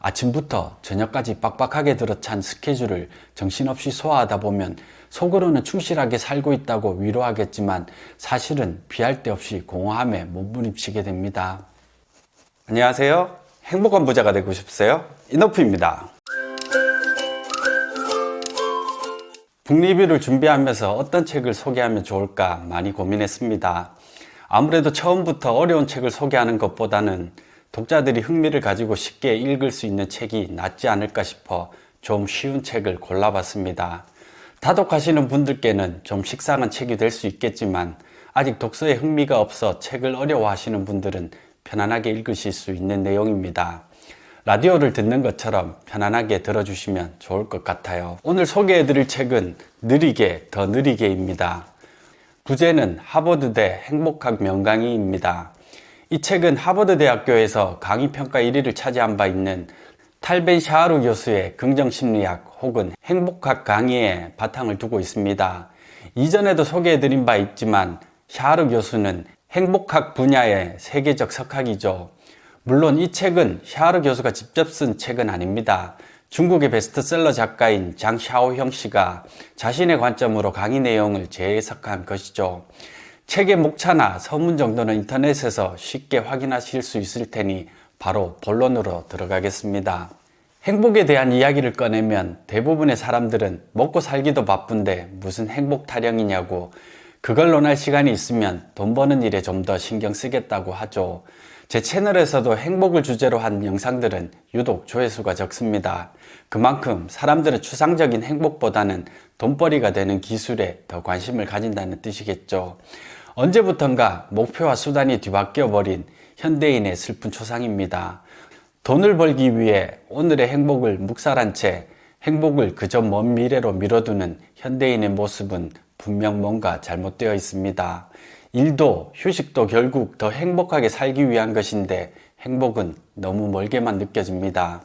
아침부터 저녁까지 빡빡하게 들어찬 스케줄을 정신없이 소화하다 보면 속으로는 충실하게 살고 있다고 위로하겠지만 사실은 피할 데 없이 공허함에 몸부림치게 됩니다. 안녕하세요. 행복한 부자가 되고 싶으세요? 이너프입니다. 북리뷰를 준비하면서 어떤 책을 소개하면 좋을까 많이 고민했습니다. 아무래도 처음부터 어려운 책을 소개하는 것보다는 독자들이 흥미를 가지고 쉽게 읽을 수 있는 책이 낫지 않을까 싶어 좀 쉬운 책을 골라봤습니다. 다독하시는 분들께는 좀 식상한 책이 될 수 있겠지만 아직 독서에 흥미가 없어 책을 어려워하시는 분들은 편안하게 읽으실 수 있는 내용입니다. 라디오를 듣는 것처럼 편안하게 들어주시면 좋을 것 같아요. 오늘 소개해드릴 책은 느리게 더 느리게입니다. 부제는 하버드대 행복학 명강의입니다. 이 책은 하버드 대학교에서 강의평가 1위를 차지한 바 있는 탈벤 샤하루 교수의 긍정심리학 혹은 행복학 강의에 바탕을 두고 있습니다. 이전에도 소개해드린 바 있지만 샤하루 교수는 행복학 분야의 세계적 석학이죠. 물론 이 책은 샤하루 교수가 직접 쓴 책은 아닙니다. 중국의 베스트셀러 작가인 장 샤오형 씨가 자신의 관점으로 강의 내용을 재해석한 것이죠. 책의 목차나 서문 정도는 인터넷에서 쉽게 확인하실 수 있을 테니 바로 본론으로 들어가겠습니다. 행복에 대한 이야기를 꺼내면 대부분의 사람들은 먹고 살기도 바쁜데 무슨 행복 타령이냐고, 그걸 논할 시간이 있으면 돈 버는 일에 좀 더 신경 쓰겠다고 하죠. 제 채널에서도 행복을 주제로 한 영상들은 유독 조회수가 적습니다. 그만큼 사람들은 추상적인 행복보다는 돈벌이가 되는 기술에 더 관심을 가진다는 뜻이겠죠. 언제부턴가 목표와 수단이 뒤바뀌어 버린 현대인의 슬픈 초상입니다. 돈을 벌기 위해 오늘의 행복을 묵살한 채 행복을 그저 먼 미래로 미뤄두는 현대인의 모습은 분명 뭔가 잘못되어 있습니다. 일도 휴식도 결국 더 행복하게 살기 위한 것인데 행복은 너무 멀게만 느껴집니다.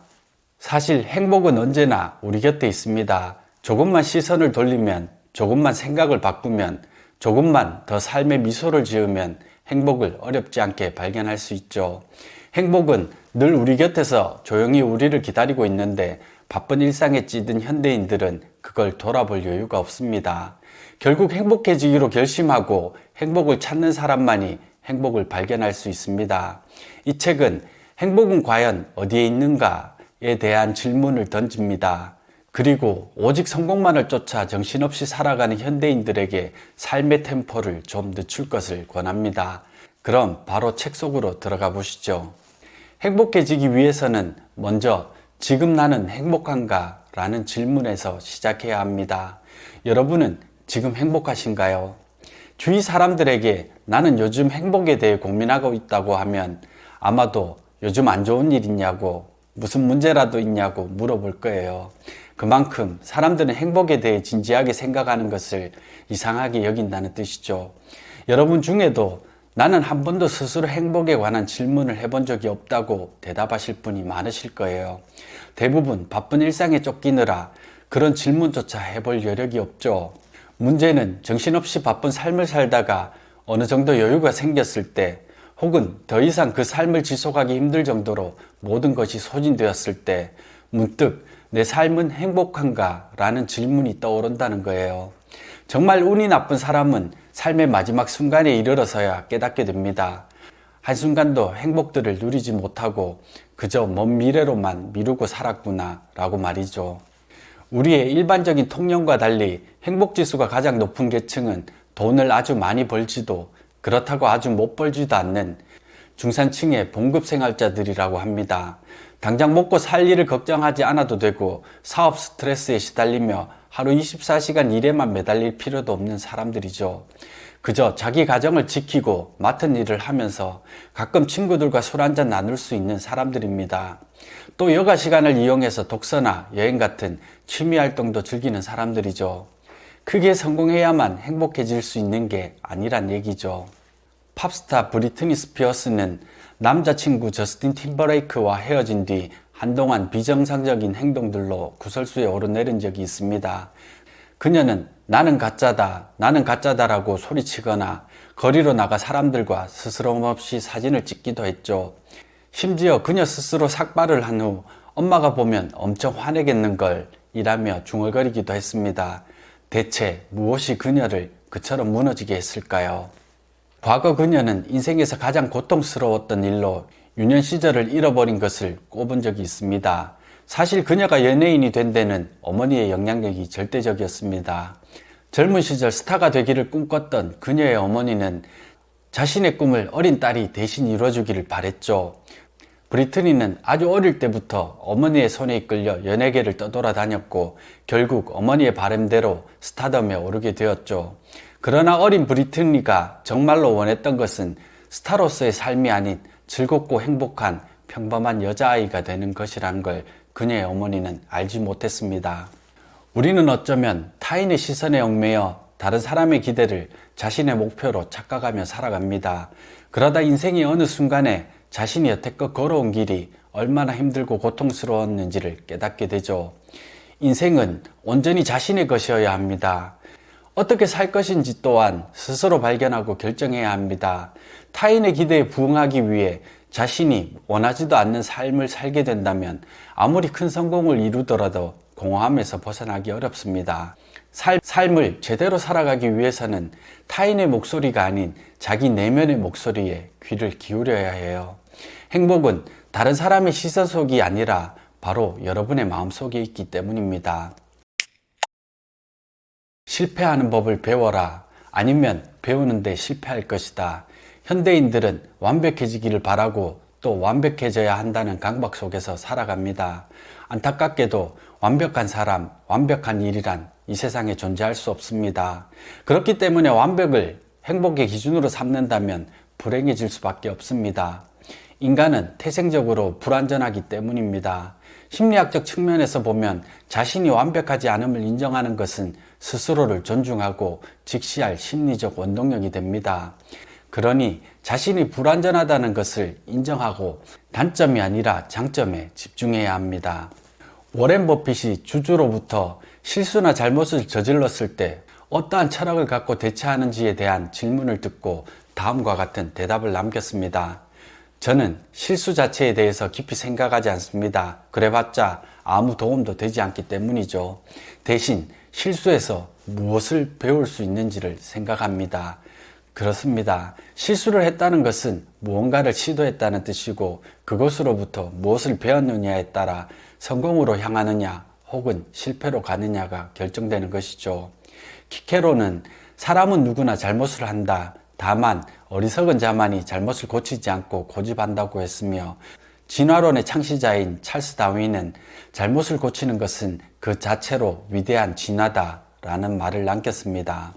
사실 행복은 언제나 우리 곁에 있습니다. 조금만 시선을 돌리면, 조금만 생각을 바꾸면, 조금만 더 삶의 미소를 지으면 행복을 어렵지 않게 발견할 수 있죠. 행복은 늘 우리 곁에서 조용히 우리를 기다리고 있는데 바쁜 일상에 찌든 현대인들은 그걸 돌아볼 여유가 없습니다. 결국 행복해지기로 결심하고 행복을 찾는 사람만이 행복을 발견할 수 있습니다. 이 책은 행복은 과연 어디에 있는가에 대한 질문을 던집니다. 그리고 오직 성공만을 쫓아 정신없이 살아가는 현대인들에게 삶의 템포를 좀 늦출 것을 권합니다. 그럼 바로 책 속으로 들어가 보시죠. 행복해지기 위해서는 먼저 지금 나는 행복한가? 라는 질문에서 시작해야 합니다. 여러분은 지금 행복하신가요? 주위 사람들에게 나는 요즘 행복에 대해 고민하고 있다고 하면 아마도 요즘 안 좋은 일 있냐고, 무슨 문제라도 있냐고 물어볼 거예요. 그만큼 사람들은 행복에 대해 진지하게 생각하는 것을 이상하게 여긴다는 뜻이죠. 여러분 중에도 나는 한 번도 스스로 행복에 관한 질문을 해본 적이 없다고 대답하실 분이 많으실 거예요. 대부분 바쁜 일상에 쫓기느라 그런 질문조차 해볼 여력이 없죠. 문제는 정신없이 바쁜 삶을 살다가 어느 정도 여유가 생겼을 때, 혹은 더 이상 그 삶을 지속하기 힘들 정도로 모든 것이 소진되었을 때 문득 내 삶은 행복한가? 라는 질문이 떠오른다는 거예요. 정말 운이 나쁜 사람은 삶의 마지막 순간에 이르러서야 깨닫게 됩니다. 한순간도 행복들을 누리지 못하고 그저 먼 미래로만 미루고 살았구나 라고 말이죠. 우리의 일반적인 통념과 달리 행복지수가 가장 높은 계층은 돈을 아주 많이 벌지도 그렇다고 아주 못 벌지도 않는 중산층의 봉급생활자들이라고 합니다. 당장 먹고 살 일을 걱정하지 않아도 되고 사업 스트레스에 시달리며 하루 24시간 일에만 매달릴 필요도 없는 사람들이죠. 그저 자기 가정을 지키고 맡은 일을 하면서 가끔 친구들과 술 한잔 나눌 수 있는 사람들입니다. 또 여가 시간을 이용해서 독서나 여행 같은 취미 활동도 즐기는 사람들이죠. 크게 성공해야만 행복해질 수 있는 게 아니란 얘기죠. 팝스타 브리트니 스피어스는 남자친구 저스틴 팀버레이크와 헤어진 뒤 한동안 비정상적인 행동들로 구설수에 오르내린 적이 있습니다. 그녀는 나는 가짜다라고 소리치거나 거리로 나가 사람들과 스스럼 없이 사진을 찍기도 했죠. 심지어 그녀 스스로 삭발을 한 후 엄마가 보면 엄청 화내겠는걸 이라며 중얼거리기도 했습니다. 대체 무엇이 그녀를 그처럼 무너지게 했을까요? 과거 그녀는 인생에서 가장 고통스러웠던 일로 유년 시절을 잃어버린 것을 꼽은 적이 있습니다. 사실 그녀가 연예인이 된 데는 어머니의 영향력이 절대적이었습니다. 젊은 시절 스타가 되기를 꿈꿨던 그녀의 어머니는 자신의 꿈을 어린 딸이 대신 이뤄주기를 바랬죠. 브리트니는 아주 어릴 때부터 어머니의 손에 이끌려 연예계를 떠돌아다녔고 결국 어머니의 바람대로 스타덤에 오르게 되었죠. 그러나 어린 브리트니가 정말로 원했던 것은 스타로서의 삶이 아닌 즐겁고 행복한 평범한 여자아이가 되는 것이란 걸 그녀의 어머니는 알지 못했습니다. 우리는 어쩌면 타인의 시선에 얽매여 다른 사람의 기대를 자신의 목표로 착각하며 살아갑니다. 그러다 인생의 어느 순간에 자신이 여태껏 걸어온 길이 얼마나 힘들고 고통스러웠는지를 깨닫게 되죠. 인생은 온전히 자신의 것이어야 합니다. 어떻게 살 것인지 또한 스스로 발견하고 결정해야 합니다. 타인의 기대에 부응하기 위해 자신이 원하지도 않는 삶을 살게 된다면 아무리 큰 성공을 이루더라도 공허함에서 벗어나기 어렵습니다. 삶을 제대로 살아가기 위해서는 타인의 목소리가 아닌 자기 내면의 목소리에 귀를 기울여야 해요. 행복은 다른 사람의 시선 속이 아니라 바로 여러분의 마음속에 있기 때문입니다. 실패하는 법을 배워라. 아니면 배우는데 실패할 것이다. 현대인들은 완벽해지기를 바라고 또 완벽해져야 한다는 강박 속에서 살아갑니다. 안타깝게도 완벽한 사람, 완벽한 일이란 이 세상에 존재할 수 없습니다. 그렇기 때문에 완벽을 행복의 기준으로 삼는다면 불행해질 수밖에 없습니다. 인간은 태생적으로 불완전하기 때문입니다. 심리학적 측면에서 보면 자신이 완벽하지 않음을 인정하는 것은 스스로를 존중하고 직시할 심리적 원동력이 됩니다. 그러니 자신이 불완전하다는 것을 인정하고 단점이 아니라 장점에 집중해야 합니다. 워렌 버핏이 주주로부터 실수나 잘못을 저질렀을 때 어떠한 철학을 갖고 대처하는지에 대한 질문을 듣고 다음과 같은 대답을 남겼습니다. 저는 실수 자체에 대해서 깊이 생각하지 않습니다. 그래봤자 아무 도움도 되지 않기 때문이죠. 대신 실수에서 무엇을 배울 수 있는지를 생각합니다. 그렇습니다. 실수를 했다는 것은 무언가를 시도했다는 뜻이고 그것으로부터 무엇을 배웠느냐에 따라 성공으로 향하느냐 혹은 실패로 가느냐가 결정되는 것이죠. 키케로는 사람은 누구나 잘못을 한다. 다만 어리석은 자만이 잘못을 고치지 않고 고집한다고 했으며 진화론의 창시자인 찰스 다윈은 잘못을 고치는 것은 그 자체로 위대한 진화다 라는 말을 남겼습니다.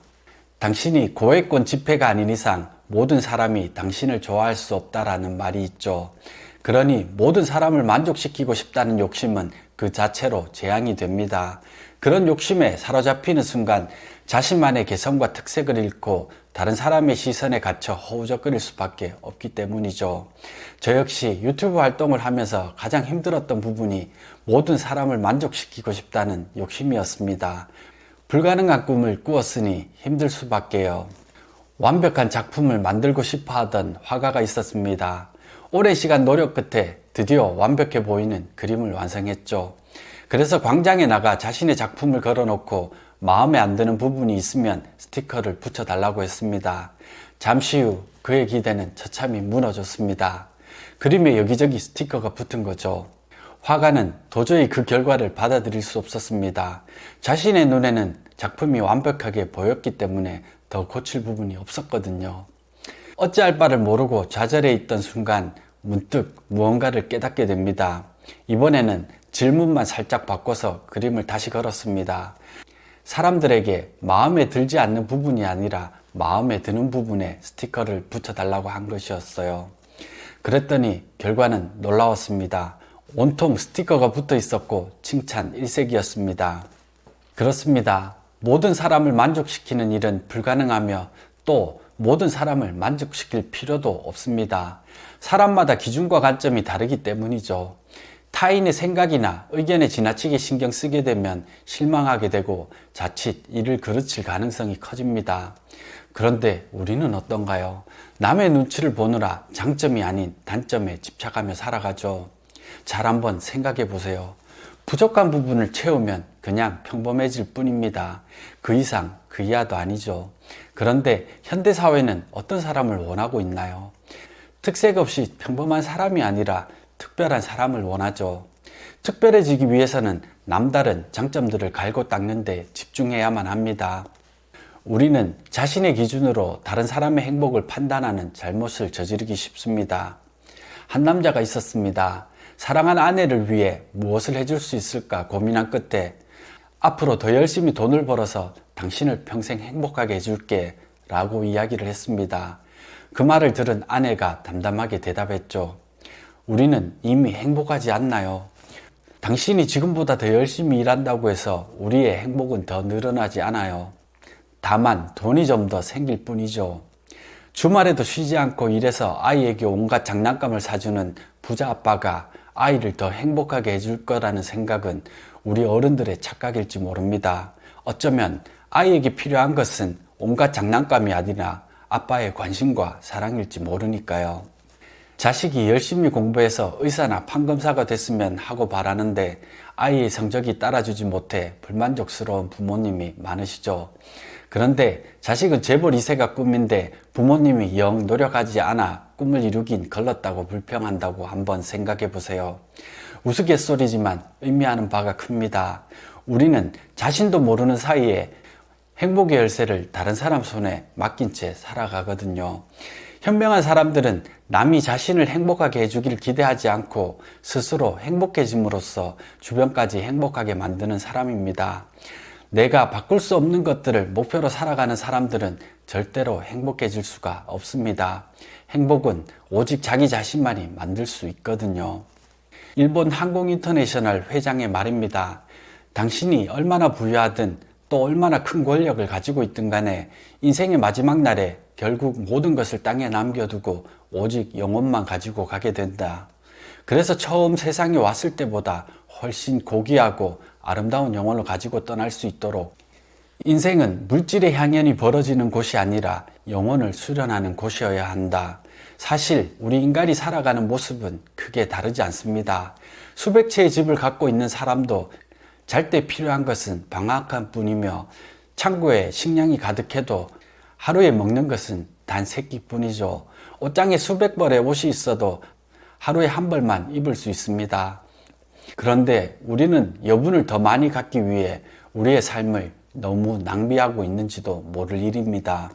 당신이 고액권 지폐가 아닌 이상 모든 사람이 당신을 좋아할 수 없다라는 말이 있죠. 그러니 모든 사람을 만족시키고 싶다는 욕심은 그 자체로 재앙이 됩니다. 그런 욕심에 사로잡히는 순간 자신만의 개성과 특색을 잃고 다른 사람의 시선에 갇혀 허우적거릴 수밖에 없기 때문이죠. 저 역시 유튜브 활동을 하면서 가장 힘들었던 부분이 모든 사람을 만족시키고 싶다는 욕심이었습니다. 불가능한 꿈을 꾸었으니 힘들 수밖에요. 완벽한 작품을 만들고 싶어 하던 화가가 있었습니다. 오랜 시간 노력 끝에 드디어 완벽해 보이는 그림을 완성했죠. 그래서 광장에 나가 자신의 작품을 걸어놓고 마음에 안 드는 부분이 있으면 스티커를 붙여달라고 했습니다. 잠시 후 그의 기대는 처참히 무너졌습니다. 그림에 여기저기 스티커가 붙은 거죠. 화가는 도저히 그 결과를 받아들일 수 없었습니다. 자신의 눈에는 작품이 완벽하게 보였기 때문에 더 고칠 부분이 없었거든요. 어찌할 바를 모르고 좌절해 있던 순간 문득 무언가를 깨닫게 됩니다. 이번에는 질문만 살짝 바꿔서 그림을 다시 걸었습니다. 사람들에게 마음에 들지 않는 부분이 아니라 마음에 드는 부분에 스티커를 붙여달라고 한 것이었어요. 그랬더니 결과는 놀라웠습니다. 온통 스티커가 붙어 있었고 칭찬 일색이었습니다. 그렇습니다. 모든 사람을 만족시키는 일은 불가능하며 또 모든 사람을 만족시킬 필요도 없습니다. 사람마다 기준과 관점이 다르기 때문이죠. 타인의 생각이나 의견에 지나치게 신경 쓰게 되면 실망하게 되고 자칫 일을 그르칠 가능성이 커집니다. 그런데 우리는 어떤가요? 남의 눈치를 보느라 장점이 아닌 단점에 집착하며 살아가죠. 잘 한번 생각해 보세요. 부족한 부분을 채우면 그냥 평범해질 뿐입니다. 그 이상, 그 이하도 아니죠. 그런데 현대사회는 어떤 사람을 원하고 있나요? 특색 없이 평범한 사람이 아니라 특별한 사람을 원하죠. 특별해지기 위해서는 남다른 장점들을 갈고 닦는 데 집중해야만 합니다. 우리는 자신의 기준으로 다른 사람의 행복을 판단하는 잘못을 저지르기 쉽습니다. 한 남자가 있었습니다. 사랑하는 아내를 위해 무엇을 해줄 수 있을까 고민한 끝에 앞으로 더 열심히 돈을 벌어서 당신을 평생 행복하게 해줄게 라고 이야기를 했습니다. 그 말을 들은 아내가 담담하게 대답했죠. 우리는 이미 행복하지 않나요? 당신이 지금보다 더 열심히 일한다고 해서 우리의 행복은 더 늘어나지 않아요. 다만 돈이 좀 더 생길 뿐이죠. 주말에도 쉬지 않고 일해서 아이에게 온갖 장난감을 사주는 부자 아빠가 아이를 더 행복하게 해줄 거라는 생각은 우리 어른들의 착각일지 모릅니다. 어쩌면 아이에게 필요한 것은 온갖 장난감이 아니라 아빠의 관심과 사랑일지 모르니까요. 자식이 열심히 공부해서 의사나 판검사가 됐으면 하고 바라는데 아이의 성적이 따라주지 못해 불만족스러운 부모님이 많으시죠. 그런데 자식은 재벌 2세가 꿈인데 부모님이 영 노력하지 않아 꿈을 이루긴 걸렀다고 불평한다고 한번 생각해 보세요. 우스갯소리지만 의미하는 바가 큽니다. 우리는 자신도 모르는 사이에 행복의 열쇠를 다른 사람 손에 맡긴 채 살아가거든요. 현명한 사람들은 남이 자신을 행복하게 해주길 기대하지 않고 스스로 행복해짐으로써 주변까지 행복하게 만드는 사람입니다. 내가 바꿀 수 없는 것들을 목표로 살아가는 사람들은 절대로 행복해질 수가 없습니다. 행복은 오직 자기 자신만이 만들 수 있거든요. 일본 항공인터내셔널 회장의 말입니다. 당신이 얼마나 부유하든 또 얼마나 큰 권력을 가지고 있든 간에 인생의 마지막 날에 결국 모든 것을 땅에 남겨두고 오직 영혼만 가지고 가게 된다. 그래서 처음 세상에 왔을 때보다 훨씬 고귀하고 아름다운 영혼을 가지고 떠날 수 있도록 인생은 물질의 향연이 벌어지는 곳이 아니라 영혼을 수련하는 곳이어야 한다. 사실 우리 인간이 살아가는 모습은 크게 다르지 않습니다. 수백 채의 집을 갖고 있는 사람도 잘 때 필요한 것은 방 한 뿐이며 창고에 식량이 가득해도 하루에 먹는 것은 단 3끼뿐이죠. 옷장에 수백 벌의 옷이 있어도 하루에 한 벌만 입을 수 있습니다. 그런데 우리는 여분을 더 많이 갖기 위해 우리의 삶을 너무 낭비하고 있는지도 모를 일입니다.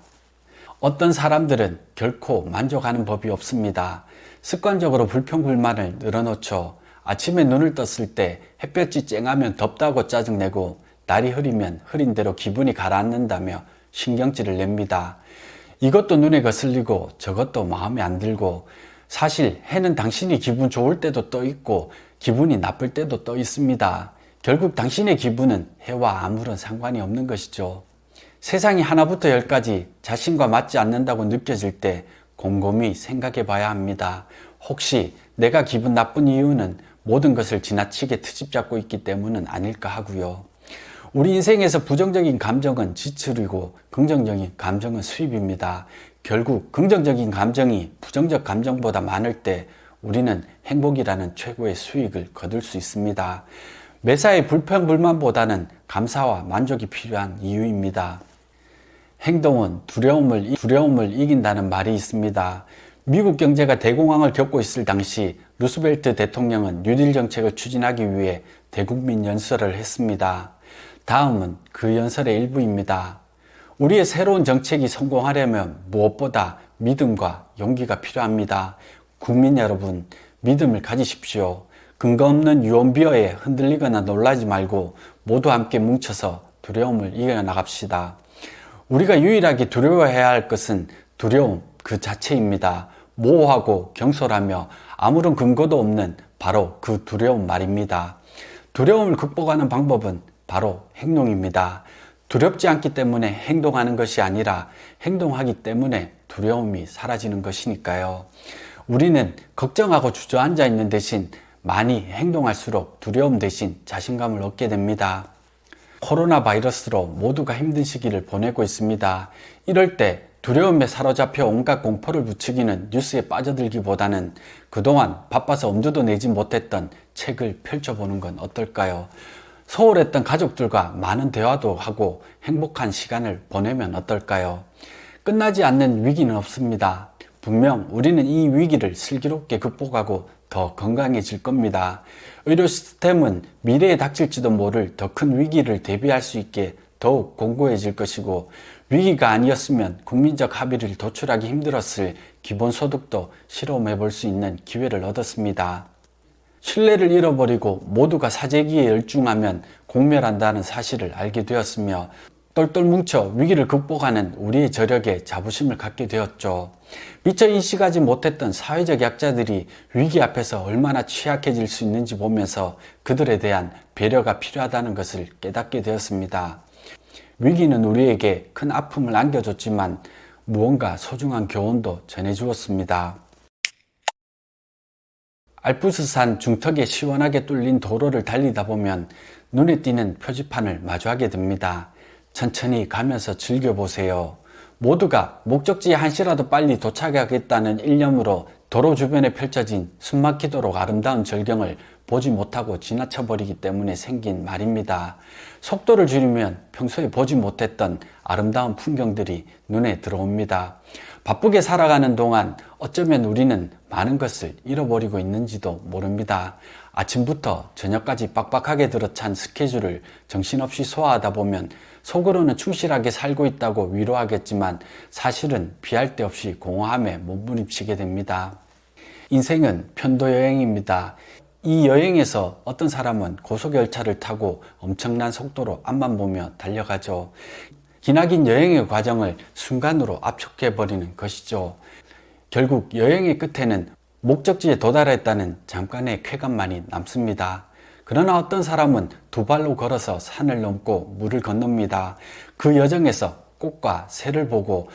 어떤 사람들은 결코 만족하는 법이 없습니다. 습관적으로 불평불만을 늘어놓죠. 아침에 눈을 떴을 때 햇볕이 쨍하면 덥다고 짜증내고 날이 흐리면 흐린 대로 기분이 가라앉는다며 신경질을 냅니다. 이것도 눈에 거슬리고 저것도 마음에 안 들고 사실 해는 당신이 기분 좋을 때도 떠 있고 기분이 나쁠 때도 떠 있습니다. 결국 당신의 기분은 해와 아무런 상관이 없는 것이죠. 세상이 하나부터 열까지 자신과 맞지 않는다고 느껴질 때 곰곰이 생각해 봐야 합니다. 혹시 내가 기분 나쁜 이유는 모든 것을 지나치게 트집 잡고 있기 때문은 아닐까 하고요. 우리 인생에서 부정적인 감정은 지출이고 긍정적인 감정은 수입입니다. 결국 긍정적인 감정이 부정적 감정보다 많을 때 우리는 행복이라는 최고의 수익을 거둘 수 있습니다. 매사에 불평불만보다는 감사와 만족이 필요한 이유입니다. 행동은 두려움을 이긴다는 말이 있습니다. 미국 경제가 대공황을 겪고 있을 당시 루스벨트 대통령은 뉴딜 정책을 추진하기 위해 대국민 연설을 했습니다. 다음은 그 연설의 일부입니다. 우리의 새로운 정책이 성공하려면 무엇보다 믿음과 용기가 필요합니다. 국민 여러분, 믿음을 가지십시오. 근거 없는 유언비어에 흔들리거나 놀라지 말고 모두 함께 뭉쳐서 두려움을 이겨나갑시다. 우리가 유일하게 두려워해야 할 것은 두려움 그 자체입니다. 모호하고 경솔하며 아무런 근거도 없는 바로 그 두려움 말입니다. 두려움을 극복하는 방법은 바로 행동입니다. 두렵지 않기 때문에 행동하는 것이 아니라 행동하기 때문에 두려움이 사라지는 것이니까요. 우리는 걱정하고 주저앉아 있는 대신 많이 행동할수록 두려움 대신 자신감을 얻게 됩니다. 코로나 바이러스로 모두가 힘든 시기를 보내고 있습니다. 이럴 때 두려움에 사로잡혀 온갖 공포를 부추기는 뉴스에 빠져들기보다는 그동안 바빠서 엄두도 내지 못했던 책을 펼쳐보는 건 어떨까요? 소홀했던 가족들과 많은 대화도 하고 행복한 시간을 보내면 어떨까요? 끝나지 않는 위기는 없습니다. 분명 우리는 이 위기를 슬기롭게 극복하고 더 건강해질 겁니다. 의료 시스템은 미래에 닥칠지도 모를 더 큰 위기를 대비할 수 있게 더욱 공고해질 것이고, 위기가 아니었으면 국민적 합의를 도출하기 힘들었을 기본소득도 실험해 볼 수 있는 기회를 얻었습니다. 신뢰를 잃어버리고 모두가 사재기에 열중하면 공멸한다는 사실을 알게 되었으며, 똘똘 뭉쳐 위기를 극복하는 우리의 저력에 자부심을 갖게 되었죠. 미처 인식하지 못했던 사회적 약자들이 위기 앞에서 얼마나 취약해질 수 있는지 보면서 그들에 대한 배려가 필요하다는 것을 깨닫게 되었습니다. 위기는 우리에게 큰 아픔을 안겨줬지만 무언가 소중한 교훈도 전해주었습니다. 알프스산 중턱에 시원하게 뚫린 도로를 달리다 보면 눈에 띄는 표지판을 마주하게 됩니다. 천천히 가면서 즐겨보세요. 모두가 목적지에 한시라도 빨리 도착하겠다는 일념으로 도로 주변에 펼쳐진 숨막히도록 아름다운 절경을 보지 못하고 지나쳐버리기 때문에 생긴 말입니다. 속도를 줄이면 평소에 보지 못했던 아름다운 풍경들이 눈에 들어옵니다. 바쁘게 살아가는 동안 어쩌면 우리는 많은 것을 잃어버리고 있는지도 모릅니다. 아침부터 저녁까지 빡빡하게 들어찬 스케줄을 정신없이 소화하다 보면 속으로는 충실하게 살고 있다고 위로하겠지만 사실은 피할 데 없이 공허함에 몸부림치게 됩니다. 인생은 편도 여행입니다. 이 여행에서 어떤 사람은 고속열차를 타고 엄청난 속도로 앞만 보며 달려가죠. 기나긴 여행의 과정을 순간으로 압축해버리는 것이죠. 결국 여행의 끝에는 목적지에 도달했다는 잠깐의 쾌감만이 남습니다. 그러나 어떤 사람은 두 발로 걸어서 산을 넘고 물을 건넙니다. 그 여정에서 꽃과 새를 보고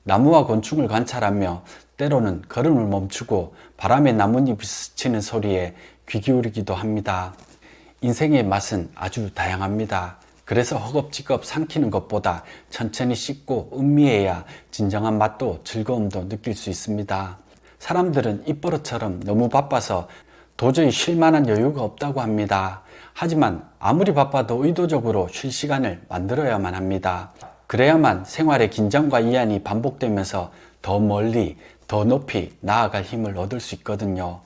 나무와 곤충을 관찰하며 때로는 걸음을 멈추고 바람에 나뭇잎이 스치는 소리에 귀 기울이기도 합니다. 인생의 맛은 아주 다양합니다. 그래서 허겁지겁 삼키는 것보다 천천히 씹고 음미해야 진정한 맛도 즐거움도 느낄 수 있습니다. 사람들은 입버릇처럼 너무 바빠서 도저히 쉴 만한 여유가 없다고 합니다. 하지만 아무리 바빠도 의도적으로 쉴 시간을 만들어야만 합니다. 그래야만 생활의 긴장과 이한이 반복되면서 더 멀리, 더 높이 나아갈 힘을 얻을 수 있거든요.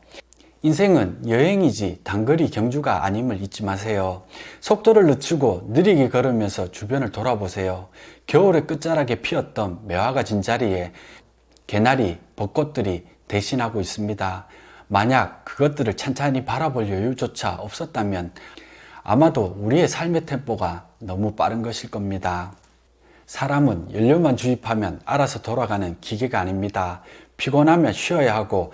인생은 여행이지 단거리 경주가 아님을 잊지 마세요. 속도를 늦추고 느리게 걸으면서 주변을 돌아보세요. 겨울의 끝자락에 피었던 매화가 진 자리에 개나리, 벚꽃들이 대신하고 있습니다. 만약 그것들을 찬찬히 바라볼 여유조차 없었다면 아마도 우리의 삶의 템포가 너무 빠른 것일 겁니다. 사람은 연료만 주입하면 알아서 돌아가는 기계가 아닙니다. 피곤하면 쉬어야 하고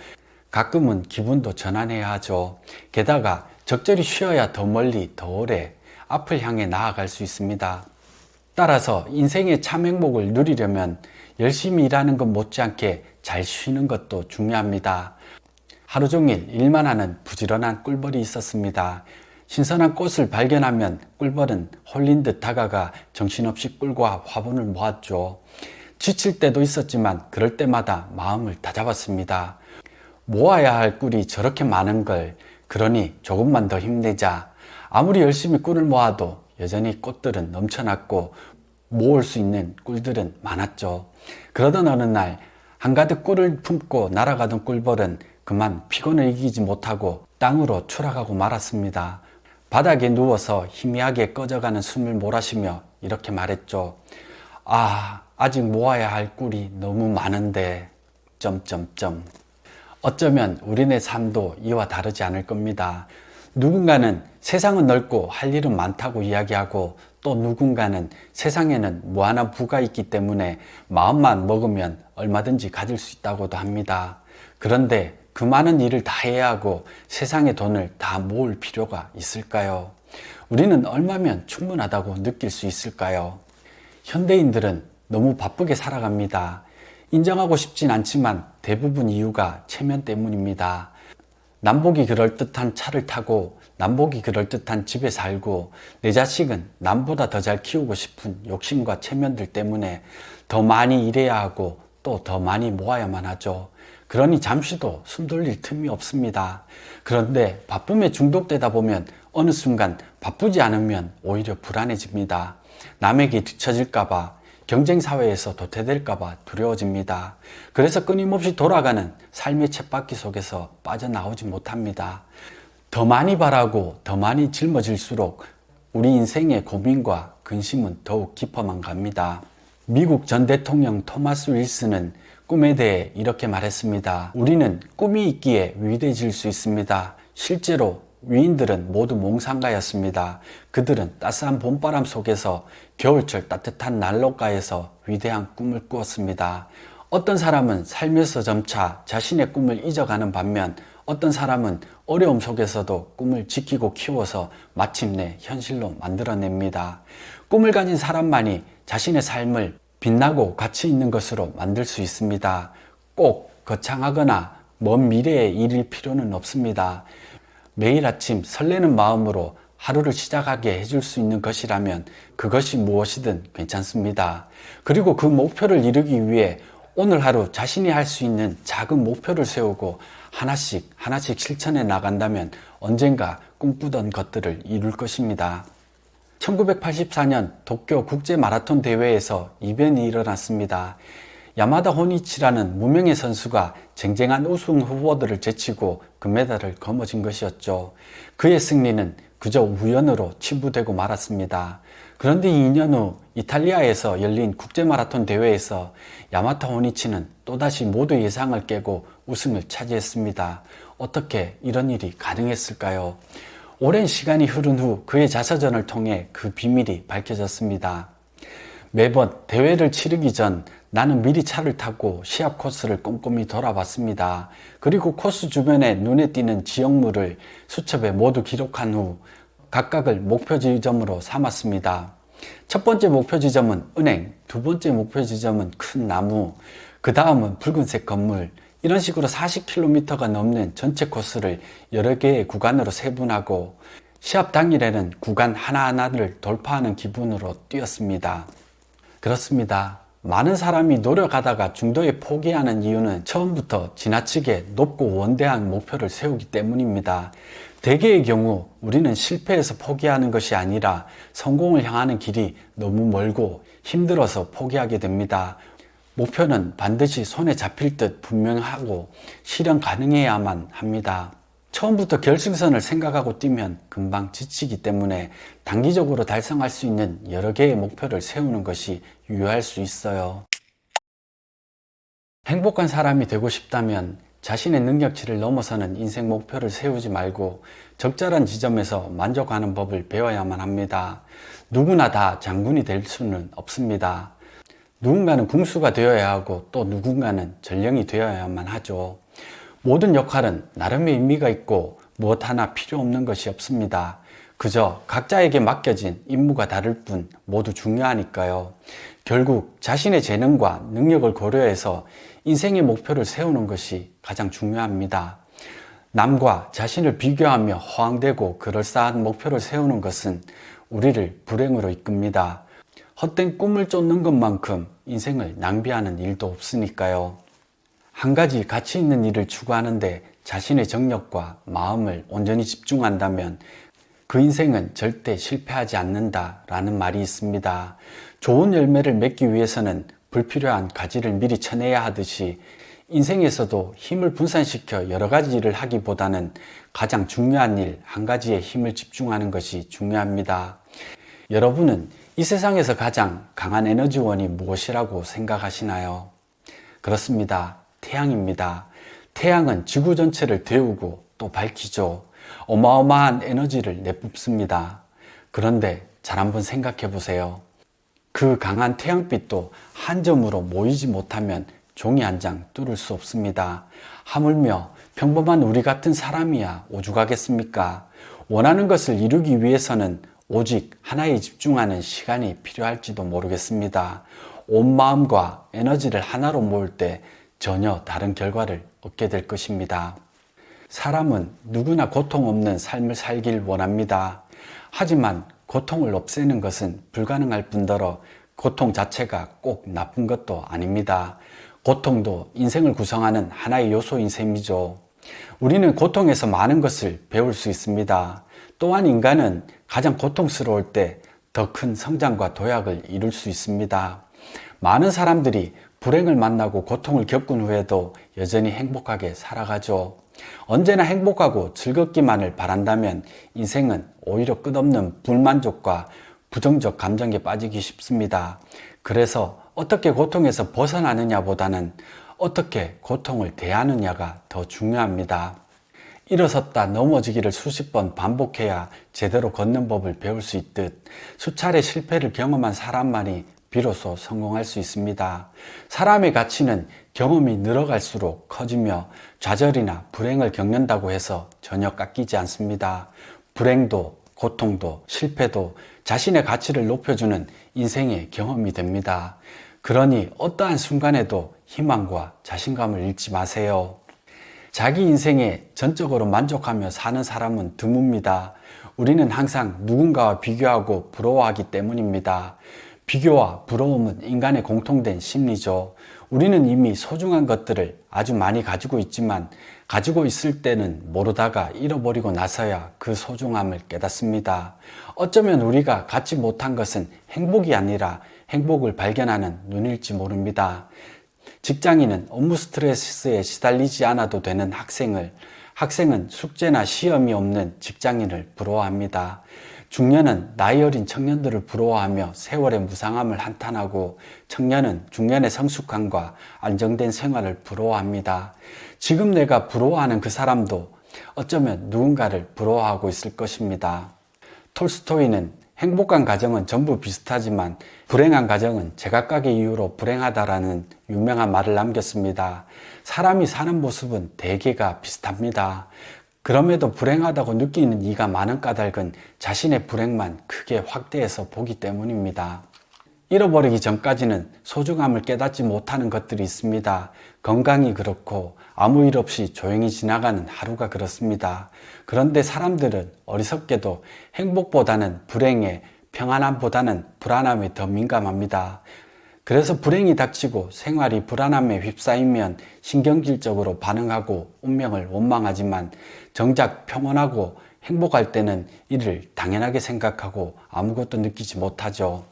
가끔은 기분도 전환해야 하죠. 게다가 적절히 쉬어야 더 멀리 더 오래 앞을 향해 나아갈 수 있습니다. 따라서 인생의 참 행복을 누리려면 열심히 일하는 것 못지않게 잘 쉬는 것도 중요합니다. 하루 종일 일만 하는 부지런한 꿀벌이 있었습니다. 신선한 꽃을 발견하면 꿀벌은 홀린 듯 다가가 정신없이 꿀과 화분을 모았죠. 지칠 때도 있었지만 그럴 때마다 마음을 다잡았습니다. 모아야 할 꿀이 저렇게 많은 걸, 그러니 조금만 더 힘내자. 아무리 열심히 꿀을 모아도 여전히 꽃들은 넘쳐났고 모을 수 있는 꿀들은 많았죠. 그러던 어느 날 한가득 꿀을 품고 날아가던 꿀벌은 그만 피곤을 이기지 못하고 땅으로 추락하고 말았습니다. 바닥에 누워서 희미하게 꺼져가는 숨을 몰아쉬며 이렇게 말했죠. 아직 모아야 할 꿀이 너무 많은데... 어쩌면 우리네 삶도 이와 다르지 않을 겁니다. 누군가는 세상은 넓고 할 일은 많다고 이야기하고, 또 누군가는 세상에는 무한한 부가 있기 때문에 마음만 먹으면 얼마든지 가질 수 있다고도 합니다. 그런데 그 많은 일을 다 해야 하고 세상의 돈을 다 모을 필요가 있을까요? 우리는 얼마면 충분하다고 느낄 수 있을까요? 현대인들은 너무 바쁘게 살아갑니다. 인정하고 싶진 않지만 대부분 이유가 체면 때문입니다. 남보기 그럴듯한 차를 타고 남복이 그럴듯한 집에 살고 내 자식은 남보다 더 잘 키우고 싶은 욕심과 체면들 때문에 더 많이 일해야 하고 또 더 많이 모아야만 하죠. 그러니 잠시도 숨 돌릴 틈이 없습니다. 그런데 바쁨에 중독되다 보면 어느 순간 바쁘지 않으면 오히려 불안해집니다. 남에게 뒤처질까봐, 경쟁사회에서 도태될까봐 두려워집니다. 그래서 끊임없이 돌아가는 삶의 쳇바퀴 속에서 빠져나오지 못합니다. 더 많이 바라고 더 많이 짊어질수록 우리 인생의 고민과 근심은 더욱 깊어만 갑니다. 미국 전 대통령 토마스 윌슨은 꿈에 대해 이렇게 말했습니다. 우리는 꿈이 있기에 위대해질 수 있습니다. 실제로 위인들은 모두 몽상가였습니다. 그들은 따스한 봄바람 속에서 겨울철 따뜻한 난로가에서 위대한 꿈을 꾸었습니다. 어떤 사람은 살면서 점차 자신의 꿈을 잊어가는 반면 어떤 사람은 어려움 속에서도 꿈을 지키고 키워서 마침내 현실로 만들어냅니다. 꿈을 가진 사람만이 자신의 삶을 빛나고 가치 있는 것으로 만들 수 있습니다. 꼭 거창하거나 먼 미래의 일일 필요는 없습니다. 매일 아침 설레는 마음으로 하루를 시작하게 해줄 수 있는 것이라면 그것이 무엇이든 괜찮습니다. 그리고 그 목표를 이루기 위해 오늘 하루 자신이 할 수 있는 작은 목표를 세우고 하나씩 실천해 나간다면 언젠가 꿈꾸던 것들을 이룰 것입니다. 1984년 도쿄 국제 마라톤 대회에서 이변이 일어났습니다. 야마다 호니치라는 무명의 선수가 쟁쟁한 우승 후보들을 제치고 금메달을 거머쥔 것이었죠. 그의 승리는 그저 우연으로 치부되고 말았습니다. 그런데 2년 후 이탈리아에서 열린 국제 마라톤 대회에서 야마다 호니치는 또다시 모두 예상을 깨고 우승을 차지했습니다. 어떻게 이런 일이 가능했을까요? 오랜 시간이 흐른 후 그의 자서전을 통해 그 비밀이 밝혀졌습니다. 매번 대회를 치르기 전 나는 미리 차를 타고 시합 코스를 꼼꼼히 돌아봤습니다. 그리고 코스 주변에 눈에 띄는 지형물을 수첩에 모두 기록한 후 각각을 목표 지점으로 삼았습니다. 첫 번째 목표 지점은 은행, 두 번째 목표 지점은 큰 나무, 그 다음은 붉은색 건물, 이런 식으로 40km가 넘는 전체 코스를 여러 개의 구간으로 세분하고 시합 당일에는 구간 하나하나를 돌파하는 기분으로 뛰었습니다. 그렇습니다. 많은 사람이 노력하다가 중도에 포기하는 이유는 처음부터 지나치게 높고 원대한 목표를 세우기 때문입니다. 대개의 경우 우리는 실패해서 포기하는 것이 아니라 성공을 향하는 길이 너무 멀고 힘들어서 포기하게 됩니다. 목표는 반드시 손에 잡힐 듯 분명하고 실현 가능해야만 합니다. 처음부터 결승선을 생각하고 뛰면 금방 지치기 때문에 단기적으로 달성할 수 있는 여러 개의 목표를 세우는 것이 유효할 수 있어요. 행복한 사람이 되고 싶다면 자신의 능력치를 넘어서는 인생 목표를 세우지 말고 적절한 지점에서 만족하는 법을 배워야만 합니다. 누구나 다 장군이 될 수는 없습니다. 누군가는 궁수가 되어야 하고 또 누군가는 전령이 되어야만 하죠. 모든 역할은 나름의 의미가 있고 무엇 하나 필요 없는 것이 없습니다. 그저 각자에게 맡겨진 임무가 다를 뿐 모두 중요하니까요. 결국 자신의 재능과 능력을 고려해서 인생의 목표를 세우는 것이 가장 중요합니다. 남과 자신을 비교하며 허황되고 그럴싸한 목표를 세우는 것은 우리를 불행으로 이끕니다. 헛된 꿈을 쫓는 것만큼 인생을 낭비하는 일도 없으니까요. 한 가지 가치 있는 일을 추구하는데 자신의 정력과 마음을 온전히 집중한다면 그 인생은 절대 실패하지 않는다라는 말이 있습니다. 좋은 열매를 맺기 위해서는 불필요한 가지를 미리 쳐내야 하듯이 인생에서도 힘을 분산시켜 여러 가지 일을 하기보다는 가장 중요한 일 한 가지에 힘을 집중하는 것이 중요합니다. 여러분은 이 세상에서 가장 강한 에너지원이 무엇이라고 생각하시나요? 그렇습니다. 태양입니다. 태양은 지구 전체를 데우고 또 밝히죠. 어마어마한 에너지를 내뿜습니다. 그런데 잘 한번 생각해 보세요. 그 강한 태양빛도 한 점으로 모이지 못하면 종이 한 장 뚫을 수 없습니다. 하물며 평범한 우리 같은 사람이야 오죽하겠습니까? 원하는 것을 이루기 위해서는 오직 하나에 집중하는 시간이 필요할지도 모르겠습니다. 온 마음과 에너지를 하나로 모을 때 전혀 다른 결과를 얻게 될 것입니다. 사람은 누구나 고통 없는 삶을 살길 원합니다. 하지만 고통을 없애는 것은 불가능할 뿐더러 고통 자체가 꼭 나쁜 것도 아닙니다. 고통도 인생을 구성하는 하나의 요소인 셈이죠. 우리는 고통에서 많은 것을 배울 수 있습니다. 또한 인간은 가장 고통스러울 때 더 큰 성장과 도약을 이룰 수 있습니다. 많은 사람들이 불행을 만나고 고통을 겪은 후에도 여전히 행복하게 살아가죠. 언제나 행복하고 즐겁기만을 바란다면 인생은 오히려 끝없는 불만족과 부정적 감정에 빠지기 쉽습니다. 그래서 어떻게 고통에서 벗어나느냐보다는 어떻게 고통을 대하느냐가 더 중요합니다. 일어섰다 넘어지기를 수십 번 반복해야 제대로 걷는 법을 배울 수 있듯 수차례 실패를 경험한 사람만이 비로소 성공할 수 있습니다. 사람의 가치는 경험이 늘어갈수록 커지며 좌절이나 불행을 겪는다고 해서 전혀 깎이지 않습니다. 불행도 고통도 실패도 자신의 가치를 높여주는 인생의 경험이 됩니다. 그러니 어떠한 순간에도 희망과 자신감을 잃지 마세요. 자기 인생에 전적으로 만족하며 사는 사람은 드뭅니다. 우리는 항상 누군가와 비교하고 부러워하기 때문입니다. 비교와 부러움은 인간의 공통된 심리죠. 우리는 이미 소중한 것들을 아주 많이 가지고 있지만 가지고 있을 때는 모르다가 잃어버리고 나서야 그 소중함을 깨닫습니다. 어쩌면 우리가 갖지 못한 것은 행복이 아니라 행복을 발견하는 눈일지 모릅니다. 직장인은 업무 스트레스에 시달리지 않아도 되는 학생은 숙제나 시험이 없는 직장인을 부러워합니다. 중년은 나이 어린 청년들을 부러워하며 세월의 무상함을 한탄하고 청년은 중년의 성숙함과 안정된 생활을 부러워합니다. 지금 내가 부러워하는 그 사람도 어쩌면 누군가를 부러워하고 있을 것입니다. 톨스토이는 행복한 가정은 전부 비슷하지만 불행한 가정은 제각각의 이유로 불행하다라는 유명한 말을 남겼습니다. 사람이 사는 모습은 대개가 비슷합니다. 그럼에도 불행하다고 느끼는 이가 많은 까닭은 자신의 불행만 크게 확대해서 보기 때문입니다. 잃어버리기 전까지는 소중함을 깨닫지 못하는 것들이 있습니다. 건강이 그렇고 아무 일 없이 조용히 지나가는 하루가 그렇습니다. 그런데 사람들은 어리석게도 행복보다는 불행에, 평안함보다는 불안함에 더 민감합니다. 그래서 불행이 닥치고 생활이 불안함에 휩싸이면 신경질적으로 반응하고 운명을 원망하지만 정작 평온하고 행복할 때는 이를 당연하게 생각하고 아무것도 느끼지 못하죠.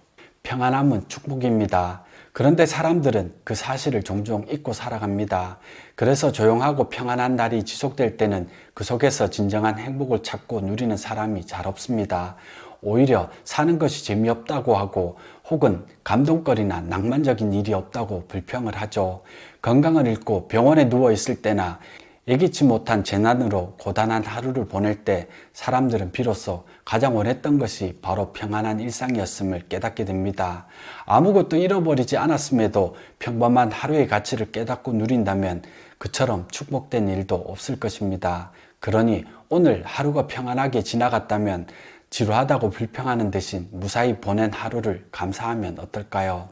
평안함은 축복입니다. 그런데 사람들은 그 사실을 종종 잊고 살아갑니다. 그래서 조용하고 평안한 날이 지속될 때는 그 속에서 진정한 행복을 찾고 누리는 사람이 잘 없습니다. 오히려 사는 것이 재미없다고 하고 혹은 감동거리나 낭만적인 일이 없다고 불평을 하죠. 건강을 잃고 병원에 누워 있을 때나 예기치 못한 재난으로 고단한 하루를 보낼 때 사람들은 비로소 가장 원했던 것이 바로 평안한 일상이었음을 깨닫게 됩니다. 아무것도 잃어버리지 않았음에도 평범한 하루의 가치를 깨닫고 누린다면 그처럼 축복된 일도 없을 것입니다. 그러니 오늘 하루가 평안하게 지나갔다면 지루하다고 불평하는 대신 무사히 보낸 하루를 감사하면 어떨까요?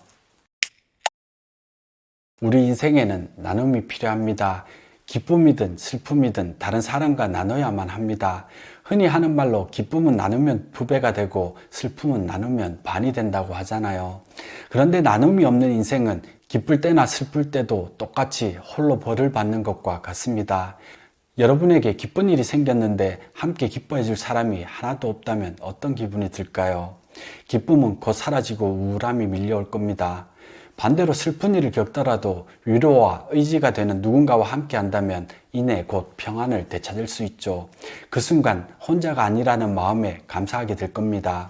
우리 인생에는 나눔이 필요합니다. 기쁨이든 슬픔이든 다른 사람과 나눠야만 합니다. 흔히 하는 말로 기쁨은 나누면 두 배가 되고 슬픔은 나누면 반이 된다고 하잖아요. 그런데 나눔이 없는 인생은 기쁠 때나 슬플 때도 똑같이 홀로 벌을 받는 것과 같습니다. 여러분에게 기쁜 일이 생겼는데 함께 기뻐해 줄 사람이 하나도 없다면 어떤 기분이 들까요? 기쁨은 곧 사라지고 우울함이 밀려올 겁니다. 반대로 슬픈 일을 겪더라도 위로와 의지가 되는 누군가와 함께 한다면 이내 곧 평안을 되찾을 수 있죠. 그 순간 혼자가 아니라는 마음에 감사하게 될 겁니다.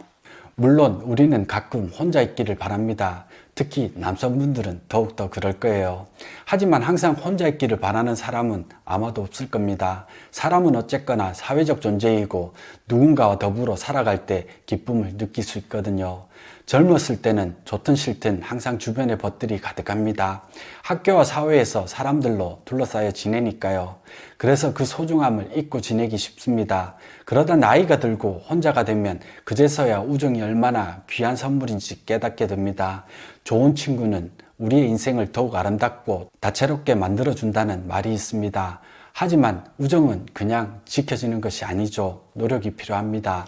물론 우리는 가끔 혼자 있기를 바랍니다. 특히 남성분들은 더욱더 그럴 거예요. 하지만 항상 혼자 있기를 바라는 사람은 아마도 없을 겁니다. 사람은 어쨌거나 사회적 존재이고 누군가와 더불어 살아갈 때 기쁨을 느낄 수 있거든요. 젊었을 때는 좋든 싫든 항상 주변에 벗들이 가득합니다. 학교와 사회에서 사람들로 둘러싸여 지내니까요. 그래서 그 소중함을 잊고 지내기 쉽습니다. 그러다 나이가 들고 혼자가 되면 그제서야 우정이 얼마나 귀한 선물인지 깨닫게 됩니다. 좋은 친구는 우리의 인생을 더욱 아름답고 다채롭게 만들어준다는 말이 있습니다. 하지만 우정은 그냥 지켜지는 것이 아니죠. 노력이 필요합니다.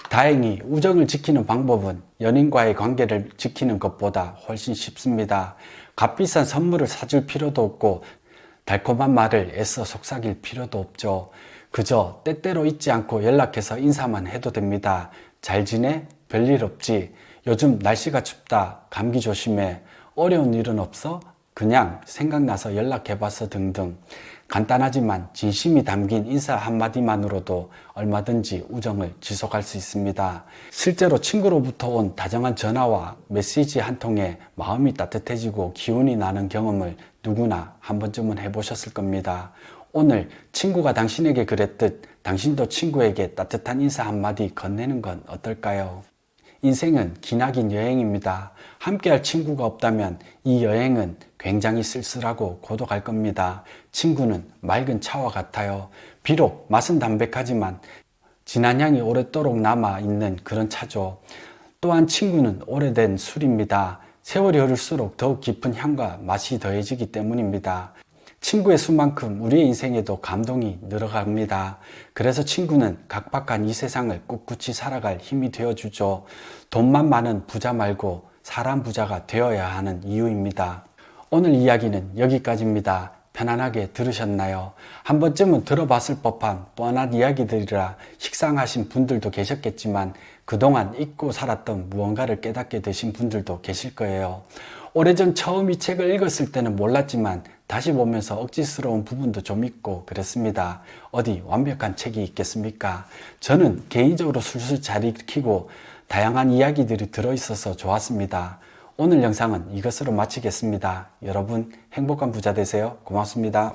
다행히 우정을 지키는 방법은 연인과의 관계를 지키는 것보다 훨씬 쉽습니다. 값비싼 선물을 사줄 필요도 없고 달콤한 말을 애써 속삭일 필요도 없죠. 그저 때때로 잊지 않고 연락해서 인사만 해도 됩니다. 잘 지내? 별일 없지? 요즘 날씨가 춥다. 감기 조심해. 어려운 일은 없어? 그냥 생각나서 연락해봐서 등등. 간단하지만 진심이 담긴 인사 한마디만으로도 얼마든지 우정을 지속할 수 있습니다. 실제로 친구로부터 온 다정한 전화와 메시지 한 통에 마음이 따뜻해지고 기운이 나는 경험을 누구나 한 번쯤은 해보셨을 겁니다. 오늘 친구가 당신에게 그랬듯 당신도 친구에게 따뜻한 인사 한마디 건네는 건 어떨까요? 인생은 기나긴 여행입니다. 함께할 친구가 없다면 이 여행은 굉장히 쓸쓸하고 고독할 겁니다. 친구는 맑은 차와 같아요. 비록 맛은 담백하지만 진한 향이 오랫도록 남아있는 그런 차죠. 또한 친구는 오래된 술입니다. 세월이 흐를수록 더욱 깊은 향과 맛이 더해지기 때문입니다. 친구의 수만큼 우리의 인생에도 감동이 늘어갑니다. 그래서 친구는 각박한 이 세상을 꿋꿋이 살아갈 힘이 되어주죠. 돈만 많은 부자 말고 사람 부자가 되어야 하는 이유입니다. 오늘 이야기는 여기까지입니다. 편안하게 들으셨나요? 한 번쯤은 들어봤을 법한 뻔한 이야기들이라 식상하신 분들도 계셨겠지만 그동안 잊고 살았던 무언가를 깨닫게 되신 분들도 계실 거예요. 오래전 처음 이 책을 읽었을 때는 몰랐지만 다시 보면서 억지스러운 부분도 좀 있고 그랬습니다. 어디 완벽한 책이 있겠습니까? 저는 개인적으로 술술 잘 읽히고 다양한 이야기들이 들어있어서 좋았습니다. 오늘 영상은 이것으로 마치겠습니다. 여러분 행복한 부자 되세요. 고맙습니다.